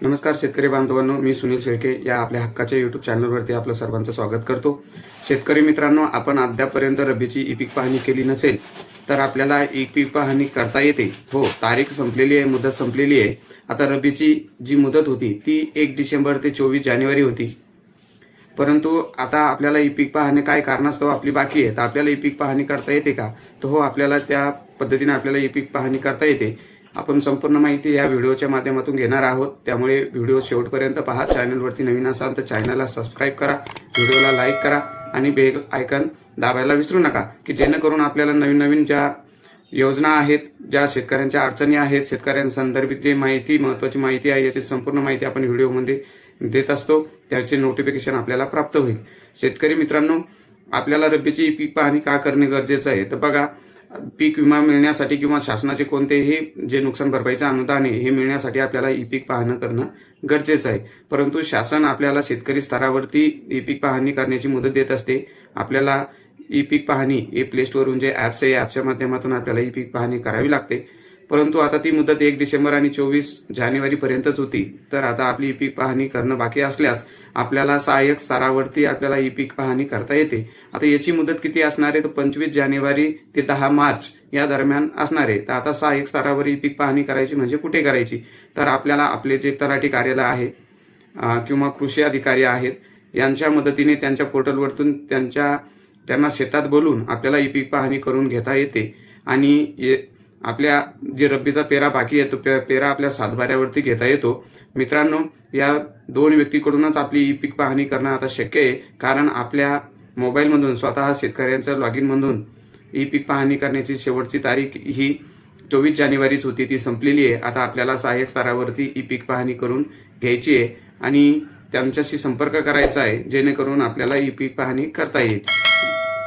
नमस्कार शेतकरी बांधवांनो, मी सुनील शेळके या आपल्या हक्काच्या यूट्यूब चॅनलवरती आपलं सर्वांचं स्वागत करतो। शेतकरी मित्रांनो, आपण अद्यापर्यंत रब्बीची ई पीक पाहणी केली नसेल तर आपल्याला ई पीक पाहणी करता येते। हो, तारीख संपलेली आहे, मुदत संपलेली आहे। आता रब्बीची जी मुदत होती ती 1 डिसेंबर ते 24 जानेवारी होती, परंतु आता आपल्याला ई पीक पाहणी काय कारणास्तव आपली बाकी आहे, तर आपल्याला ई पीक पाहणी करता येते का? तर हो, आपल्याला त्या पद्धतीने आपल्याला ई पीक पाहणी करता येते। आपण संपूर्ण माहिती या व्हिडिओच्या माध्यमातून घेणार आहोत, त्यामुळे व्हिडिओ शेवटपर्यंत पहा। चॅनलवरती नवीन असाल तर चॅनलला सबस्क्राईब करा, व्हिडिओला लाईक करा आणि बेल आयकॉन दाबायला विसरू नका, की जेणेकरून आपल्याला नवीन नवीन ज्या योजना आहेत, ज्या शेतकऱ्यांच्या अडचणी आहेत, शेतकऱ्यांसंदर्भित जे माहिती महत्त्वाची माहिती आहे याची संपूर्ण माहिती आपण व्हिडिओमध्ये देत असतो, त्याचे नोटिफिकेशन आपल्याला प्राप्त होईल। शेतकरी मित्रांनो, आपल्याला रब्बीची ई पीक पाहणी का करणे गरजेचं आहे? तर बघा, पीक विमा मिळण्यासाठी किंवा शासनाचे कोणतेही जे नुकसान भरपाईचे अनुदान आहे हे मिळण्यासाठी आपल्याला ई पीक पाहणी करणं गरजेचं आहे। परंतु शासन आपल्याला शेतकरी स्तरावरती ई पीक पाहणी करण्याची मुदत देत असते। आपल्याला ई पीक पाहणी हे प्ले स्टोअरवरून जे ॲप्स आहे, ॲपच्या माध्यमातून आपल्याला ई पीक पाहणी करावी लागते, परंतु आता ती मुदत 1 डिसेंबर आणि 24 जानेवारी पर्यंतच होती। तर आता आपली ई पीक पाहणी करणं बाकी असल्यास आपल्याला सहाय्यक स्तरावरती आपल्याला ई पीक पाहणी करता येते। आता याची मुदत किती असणार आहे? तर 25 जानेवारी ते 10 मार्च या दरम्यान असणार आहे। तर आता सहाय्यक स्तरावर ई पीक पाहणी करायची म्हणजे कुठे करायची? तर आपल्याला आपले जे तलाठी कार्यालय आहे किंवा कृषी अधिकारी आहेत यांच्या मदतीने त्यांच्या पोर्टलवरतून त्यांना शेतात बोलून आपल्याला ई पीक पाहणी करून घेता येते। आणि आपल्या जे रब्बीचा पेरा बाकी आहे तो पेरा आपल्या सातबाऱ्यावरती घेता येतो। मित्रांनो, या 2 व्यक्तीकडूनच आपली ई पीक पाहणी करणं आता शक्य आहे, कारण आपल्या मोबाईलमधून स्वतः शेतकऱ्यांच्या लॉगिन मधून ई पीक पाहणी करण्याची शेवटची तारीख ही 24 जानेवारीच होती, ती संपलेली आहे। आता आपल्याला सहाय्यक स्तरावरती ई पीक पाहणी करून घ्यायची आहे आणि त्यांच्याशी संपर्क करायचा आहे, जेणेकरून आपल्याला ई पीक पाहणी करता येईल।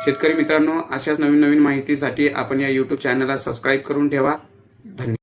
शेतकरी मित्रांनो, अशाच नवीन नवीन माहितीसाठी आपण या यूट्यूब चॅनलला सबस्क्राईब करून ठेवा। धन्यवाद।